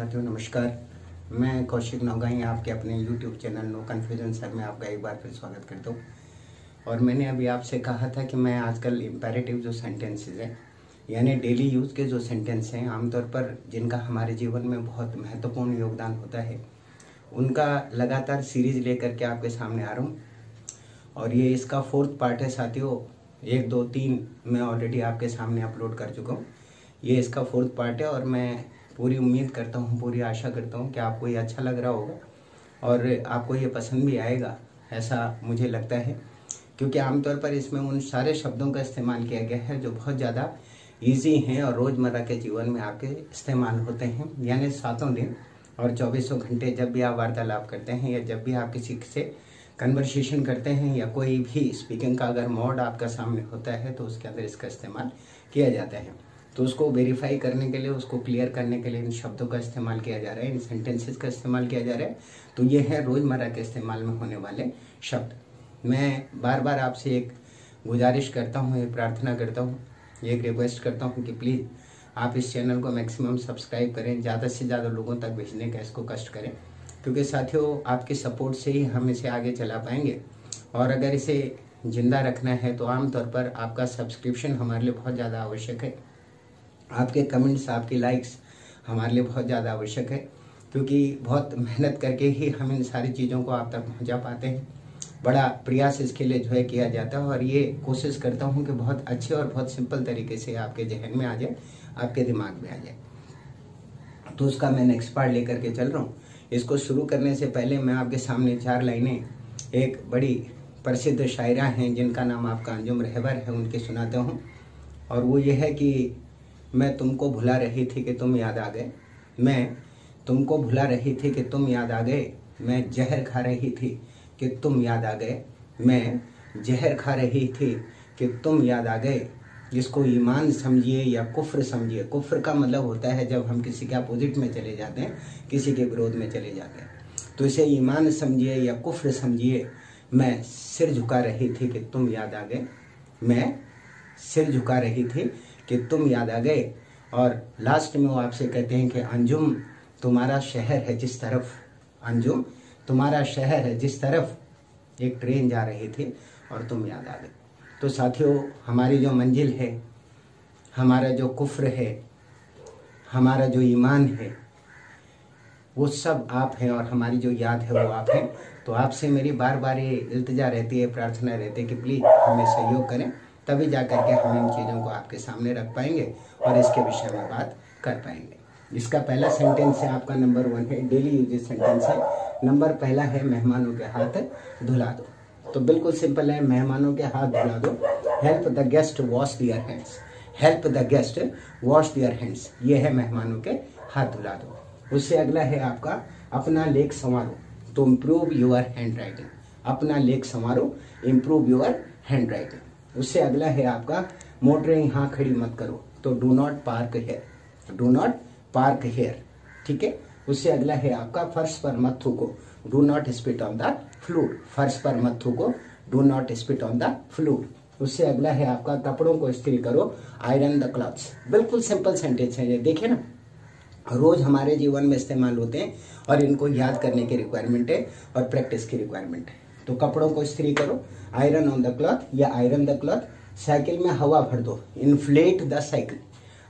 साथियों नमस्कार। मैं कौशिक नौगाई आपके अपने YouTube channel no confusion sir में आपका एक बार फिर स्वागत करता हूँ। और मैंने अभी आपसे कहा था कि मैं आजकल इम्पेरेटिव जो सेंटेंसेस हैं यानी डेली यूज़ के जो सेंटेंस हैं आमतौर पर जिनका हमारे जीवन में बहुत महत्वपूर्ण योगदान होता है उनका लगातार सीरीज लेकर के आपके सामने आ रहा हूँ। और ये इसका 4th पार्ट है साथियों। 1, 2, 3 मैं ऑलरेडी आपके सामने अपलोड कर चुका हूँ। ये इसका 4th पार्ट है और मैं पूरी उम्मीद करता हूँ, पूरी आशा करता हूँ कि आपको ये अच्छा लग रहा होगा और आपको ये पसंद भी आएगा, ऐसा मुझे लगता है। क्योंकि आमतौर पर इसमें उन सारे शब्दों का इस्तेमाल किया गया है जो बहुत ज़्यादा इजी हैं और रोज़मर्रा के जीवन में आपके इस्तेमाल होते हैं। यानी 7 दिन और 24 घंटे जब भी आप वार्तालाप करते हैं या जब भी आप किसी से कन्वर्सेशन करते हैं या कोई भी स्पीकिंग का अगर मोड आपका सामने होता है तो उसके अंदर इसका इस्तेमाल किया जाता है। तो उसको वेरीफाई करने के लिए, उसको क्लियर करने के लिए इन शब्दों का इस्तेमाल किया जा रहा है, इन सेंटेंसेस का इस्तेमाल किया जा रहा है। तो ये है रोज़मर्रा के इस्तेमाल में होने वाले शब्द। मैं बार बार आपसे एक गुजारिश करता हूँ, एक प्रार्थना करता हूँ, एक रिक्वेस्ट करता हूँ कि प्लीज़ आप इस चैनल को मैक्सिमम सब्सक्राइब करें, ज़्यादा से ज़्यादा लोगों तक भेजने का इसको कष्ट करें। क्योंकि साथियों आपके सपोर्ट से ही हम इसे आगे चला पाएंगे। और अगर इसे ज़िंदा रखना है तो आमतौर पर आपका सब्सक्रिप्शन हमारे लिए बहुत ज़्यादा आवश्यक है। आपके कमेंट्स, आपकी लाइक्स हमारे लिए बहुत ज़्यादा आवश्यक है। क्योंकि बहुत मेहनत करके ही हम इन सारी चीज़ों को आप तक पहुंचा पाते हैं। बड़ा प्रयास इसके लिए जो है किया जाता है और ये कोशिश करता हूं कि बहुत अच्छे और बहुत सिंपल तरीके से आपके जहन में आ जाए, आपके दिमाग में आ जाए। तो उसका मैं नेक्स्ट पार्ट लेकर के चल रहा हूँ। इसको शुरू करने से पहले मैं आपके सामने 4 लाइनें एक बड़ी प्रसिद्ध शायरा हैं जिनका नाम आपका अंजुम रहबर है, उनके सुनाता हूँ। और वो ये है कि मैं तुमको भुला रही थी कि तुम याद आ गए, मैं तुमको भुला रही थी कि तुम याद आ गए, मैं जहर खा रही थी कि तुम याद आ गए, मैं जहर खा रही थी कि तुम याद आ गए। जिसको ईमान समझिए या कुफ्र समझिए, कुफ्र का मतलब होता है जब हम किसी के अपोजिट में चले जाते हैं, किसी के विरोध में चले जाते हैं। तो इसे ईमान समझिए या कुफ्र समझिए। मैं सिर झुका रही थी कि तुम याद आ गए, मैं सिर झुका रही थी कि तुम याद आ गए। और लास्ट में वो आपसे कहते हैं कि अंजुम तुम्हारा शहर है जिस तरफ, अंजुम तुम्हारा शहर है जिस तरफ एक ट्रेन जा रही थी और तुम याद आ गए। तो साथियों हमारी जो मंजिल है, हमारा जो कुफ्र है, हमारा जो ईमान है, वो सब आप हैं और हमारी जो याद है वो आप हैं। तो आपसे मेरी बार बार ये इल्तिजा रहती है, प्रार्थना रहती है कि प्लीज़ हमें सहयोग करें, तभी जा करके हम इन चीज़ों को आपके सामने रख पाएंगे और इसके विषय में बात कर पाएंगे। इसका पहला सेंटेंस है आपका नंबर 1 है, डेली यूजेज सेंटेंस है। नंबर पहला है मेहमानों के हाथ धुला दो। तो बिल्कुल सिंपल है, मेहमानों के हाथ धुला दो। Help the guest wash their hands, help the guest wash their hands, ये है मेहमानों के हाथ धुला दो। उससे अगला है आपका अपना लेख संवारो, तो इम्प्रूव योर हैंड राइटिंग, अपना लेख संवारो, इम्प्रूव योर हैंड राइटिंग। उससे अगला है आपका मोटरें यहाँ खड़ी मत करो, तो do not park here, do not park here, ठीक है। उससे अगला है आपका फर्श पर मत थूको, do not spit on the floor, फर्श पर मत थूको, do not spit on the floor. उससे अगला है आपका कपड़ों को इस्त्री करो, आयरन द क्लॉथ्स। बिल्कुल सिंपल सेंटेंस है ये, देखिए ना, रोज हमारे जीवन में इस्तेमाल होते हैं और इनको याद करने की रिक्वायरमेंट है और प्रैक्टिस की रिक्वायरमेंट है। तो कपड़ों को इस्त्री करो, आयरन ऑन द क्लॉथ या आयरन द क्लॉथ। साइकिल में हवा भर दो, इन्फ्लेट द साइकिल।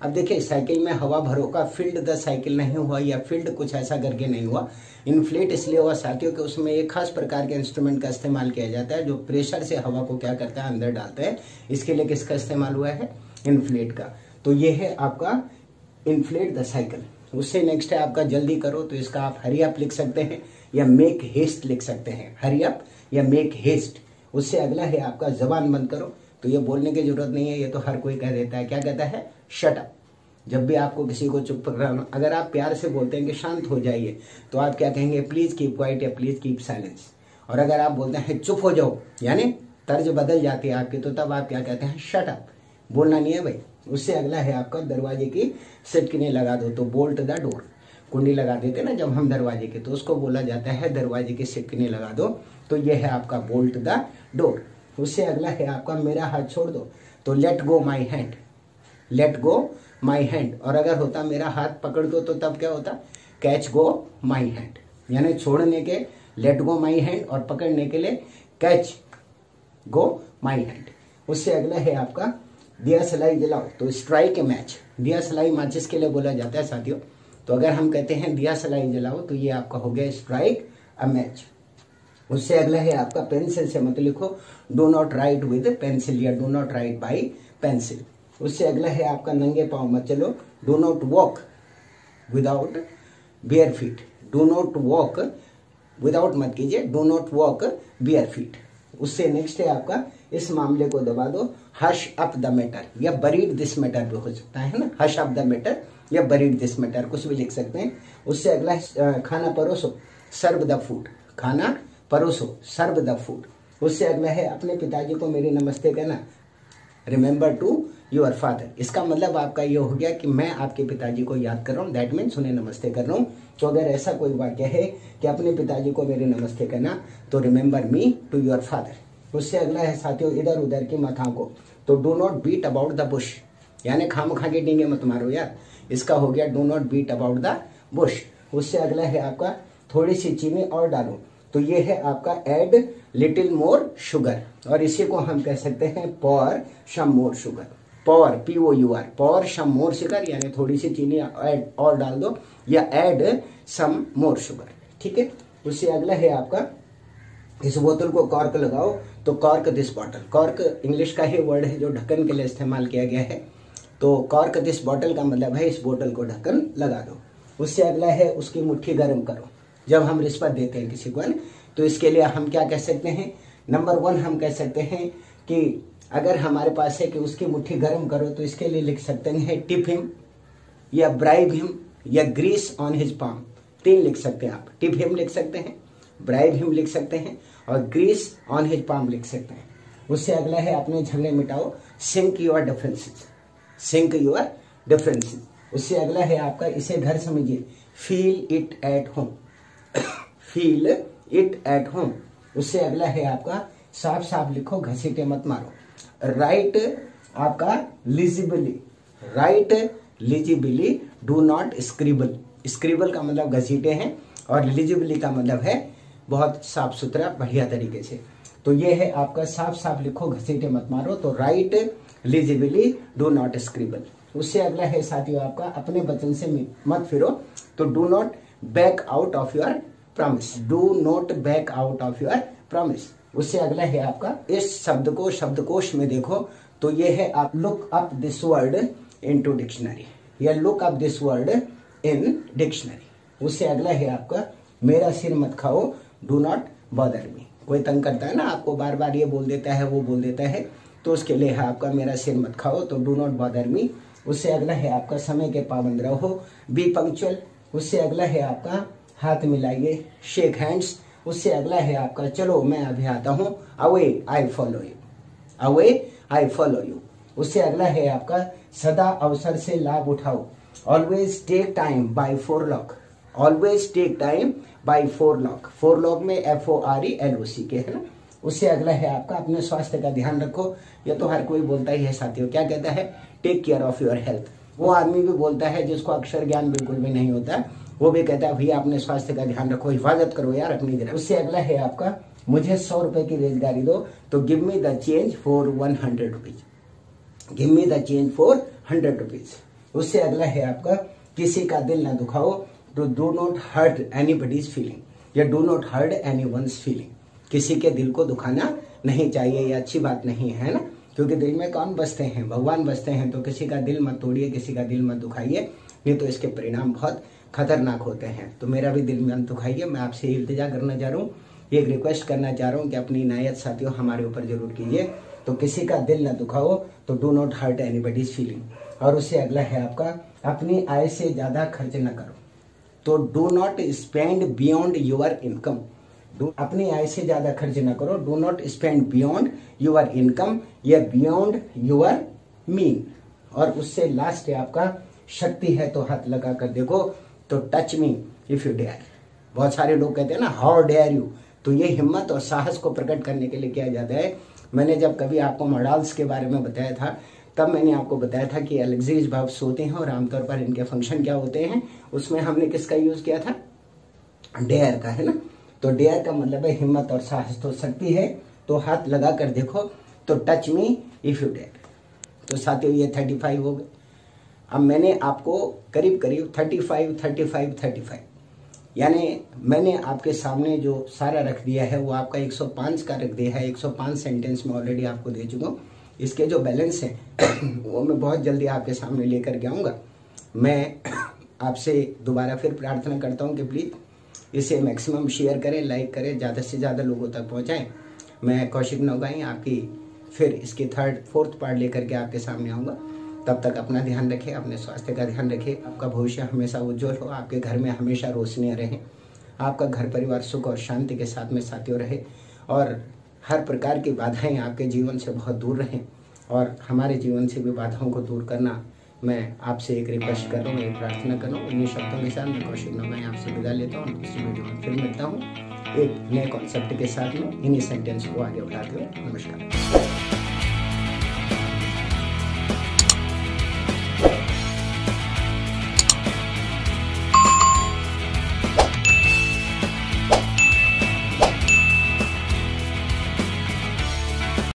अब देखिए साइकिल में हवा भरो का फील्ड द साइकिल नहीं हुआ या फील्ड कुछ ऐसा करके नहीं हुआ, इन्फ्लेट इसलिए हुआ साथियों कि उसमें एक खास प्रकार के इंस्ट्रूमेंट का इस्तेमाल किया जाता है जो प्रेशर से हवा को क्या करता है, अंदर डालता है। इसके लिए किसका इस्तेमाल हुआ है, इन्फ्लेट का। तो ये है आपका इन्फ्लेट द साइकिल। उससे नेक्स्ट है आपका जल्दी करो, तो इसका आप हरी अप लिख सकते हैं या मेक हेस्ट लिख सकते हैं, हरी अप या मेक हेस्ट। उससे अगला है आपका जबान बंद करो, तो ये बोलने की जरूरत नहीं है, ये तो हर कोई कह देता है। क्या कहता है, शट अप। जब भी आपको किसी को चुप कराना, अगर आप प्यार से बोलते हैं कि शांत हो जाइए, तो आप क्या कहेंगे, प्लीज कीप क्वाइट या प्लीज कीप साइलेंस। और अगर आप बोलते हैं चुप हो जाओ, यानी तर्ज बदल जाती है आपकी, तो तब आप क्या कहते हैं, शट अप, बोलना नहीं है भाई। उससे अगला है आपका दरवाजे की सिटकिनी लगा दो, तो बोल्ट द डोर। कुंडी लगा देते ना जब हम दरवाजे की, तो उसको बोला जाता है दरवाजे की सिटकिनी लगा दो, तो यह है आपका बोल्ट द डोर। उससे अगला है आपका मेरा हाथ छोड़ दो, तो let go my hand, let go my hand. और अगर होता मेरा हाथ पकड़ दो, तो तब क्या होता, कैच गो माई हैंड, यानी छोड़ने के लेट गो माई हैंड और पकड़ने के लिए कैच गो माई हैंड। उससे अगला है आपका दिया सलाई जलाओ, तो स्ट्राइक ए मैच। दिया सलाई माचिस के लिए बोला जाता है साथियों, तो अगर हम कहते हैं दिया सलाई जलाओ तो ये आपका हो गया स्ट्राइक अ मैच। उससे अगला है आपका पेंसिल से मत लिखो, do not write with pencil या do not write by pencil. उससे अगला है आपका नंगे पाँव मत चलो, do not walk without bare feet. Do not walk without मत कीजिए, do not walk bare feet. उससे नेक्स्ट है आपका इस मामले को दबा दो, हश अप द मैटर या बरीड दिस मैटर भी हो सकता है ना, हश अप द मैटर या बरीड दिस मैटर, कुछ भी लिख सकते हैं। उससे अगला है खाना परोसो, सर्व द फूड। खाना परोसो, सर्व द फूड। उससे अगला है अपने पिताजी को मेरी नमस्ते कहना, रिमेंबर टू योर फादर। इसका मतलब आपका ये हो गया कि मैं आपके पिताजी को याद कर रहा हूँ, दैट मीन्स उन्हें नमस्ते कर रहा हूँ। तो अगर ऐसा कोई वाक्य है कि अपने पिताजी को मेरे नमस्ते कहना, तो remember me to your father. उससे अगला है साथियों इधर उधर की मत आंको, तो do not beat about the bush, यानी खामखा के डींगे मत मारो यार। इसका हो गया do not beat about the bush. उससे अगला है आपका थोड़ी सी चीनी और डालो, तो ये है आपका एड लिटिल मोर शुगर, और इसी को हम कह सकते हैं पॉर सम मोर शुगर। पॉर POUR, पॉर सम मोर शुगर, यानी थोड़ी सी चीनी ऐड और डाल दो, या ऐड सम मोर शुगर, ठीक है। उससे अगला है आपका इस बोतल को कॉर्क लगाओ, तो cork this bottle. Cork English का ही वर्ड है जो ढक्कन के लिए इस्तेमाल किया गया है, तो कॉर्क दिस बॉटल का मतलब है इस बोतल को ढक्कन लगा दो। उससे अगला है उसकी मुट्ठी गर्म करो। जब हम रिश्वत देते हैं किसी को, तो इसके लिए हम क्या कह सकते हैं, नंबर 1 हम कह सकते हैं कि अगर हमारे पास है कि उसकी मुट्ठी गर्म करो, तो इसके लिए लिख सकते हैं टिप हिम या ब्राइब हिम या ग्रीस ऑन हिज पाम। 3 लिख सकते हैं आप, टिप हिम लिख सकते हैं, ब्राइब हिम लिख सकते हैं और ग्रीस ऑन हिज पाम लिख सकते हैं। उससे अगला है अपने झगड़े मिटाओ, sink your differences, sink your differences. उससे अगला है आपका इसे घर समझिए, feel it at home, feel it at home. उससे अगला है आपका साफ साफ लिखो, घसीटे मत मारो। राइट आपका legibly, write legibly, do not scribble. Scribble का मतलब घसीटे हैं और लिजिबली का मतलब है बहुत साफ सुथरा बढ़िया तरीके से। तो ये है आपका साफ साफ लिखो, घसीटे मत मारो, तो right legibly, do not scribble. उससे अगला है साथियों आपका अपने वचन से मत फिरो, तो do not back out of your promise, do not back out of your promise. उससे अगला है आपका इस शब्द को शब्दकोश में देखो, तो ये है आप look up this word into dictionary या look up this word in dictionary. उससे अगला है आपका मेरा सिर मत खाओ, डू नॉट बॉदर मी। कोई तंग करता है ना आपको, बार बार ये बोल देता है वो बोल देता है, तो उसके लिए है आपका मेरा सिर मत खाओ, तो डू नॉट बॉदर मी। उससे अगला है आपका समय के पाबंद रहो, बी पंक्चुअल। उससे अगला है आपका हाथ मिलाइए, शेक हैंड्स। उससे अगला है आपका चलो मैं अभी आता हूँ, away I follow you, away I follow you. उससे अगला है आपका सदा अवसर से लाभ उठाओ, always take time by forelock, always take time by forelock. Forelock में FORELOC के है ना। उससे अगला है आपका अपने स्वास्थ्य का ध्यान रखो, ये तो हर कोई बोलता ही है साथियों, क्या कहता है, take care of your health. वो आदमी भी बोलता है जिसको अक्षर ज्ञान बिल्कुल भी नहीं होता, वो भी कहता है भैया अपने स्वास्थ्य का ध्यान रखो, हिफाजत करो यार अपनी जरा। उससे अगला है आपका मुझे 100 रुपए की रोजगारी दो, तो give me the change for 100 rupees, give me the change for 100 rupees. उससे अगला है आपका किसी का दिल ना दुखाओ, तो do not hurt anybody's feeling या do not hurt anyone's feeling. किसी के दिल को दुखाना नहीं चाहिए, ये अच्छी बात नहीं है ना, क्योंकि दिल में कौन बसते हैं, भगवान बसते हैं। तो किसी का दिल मत तोड़िए, किसी का दिल मत दुखाइए, नहीं तो इसके परिणाम बहुत खतरनाक होते हैं। तो मेरा भी दिल मत दुखाइए, मैं आपसे इल्तिजा करना चाह रहा हूँ, एक रिक्वेस्ट करना चाह रहा हूँ कि अपनी इनायत साथियों हमारे ऊपर जरूर कीजिए। तो किसी का दिल न दुखाओ, तो do not hurt anybody's feeling. और उससे अगला है आपका अपनी आय से ज्यादा खर्च न करो, तो do not spend beyond your income. अपनी आय से ज्यादा खर्च न करो, do not spend beyond your income या बियॉन्ड योर मीन। और उससे लास्ट है आपका शक्ति है तो हाथ लगा कर देखो, तो touch me if you dare. बहुत सारे लोग कहते हैं ना हाउ डेयर यू, तो ये हिम्मत और साहस को प्रकट करने के लिए किया जाता है। मैंने जब कभी आपको मॉडल्स के बारे में बताया था, तब मैंने आपको बताया था कि एलेक्सिस वर्ब्स होते हैं और आमतौर पर इनके फंक्शन क्या होते हैं। उसमें हमने किसका यूज किया था, डेयर का, है ना। तो डेयर का मतलब है हिम्मत और साहस। तो शक्ति है तो हाथ लगा कर देखो, तो touch me if you dare. तो साथियों ये 35 हो गए। अब मैंने आपको करीब करीब 35 यानी मैंने आपके सामने जो सारा रख दिया है वो आपका 105 का रख दिया है। 105 सेंटेंस में ऑलरेडी आपको दे चुका हूँ। इसके जो बैलेंस है वो मैं बहुत जल्दी आपके सामने लेकर के आऊँगा। मैं आपसे दोबारा फिर प्रार्थना करता हूँ कि प्लीज़ इसे मैक्सिमम शेयर करें, लाइक करें, ज़्यादा से ज़्यादा लोगों तक पहुँचाएँ। मैं कौशिक नौगाई आपकी फिर इसकी 3rd 4th पार्ट लेकर के आपके सामने आऊँगा। तब तक अपना ध्यान रखें, अपने स्वास्थ्य का ध्यान रखें। आपका भविष्य हमेशा उज्जवल हो, आपके घर में हमेशा रोशनियाँ रहें, आपका घर परिवार सुख और शांति के साथ में साथियों रहे, और हर प्रकार की बाधाएं आपके जीवन से बहुत दूर रहें। और हमारे जीवन से भी बाधाओं को दूर करना मैं आपसे एक रिक्वेस्ट कर रहा हूँ, एक प्रार्थना कर रहा हूँ। इन्हीं शब्दों के साथ मैं कौशिक नौगाई आपसे विदा लेता हूँ। दूसरी वीडियो में फिर मिलता हूँ एक नए कॉन्सेप्ट के साथ में, इन्हीं सेंटेंस को आगे बढ़ाते हुए। नमस्कार।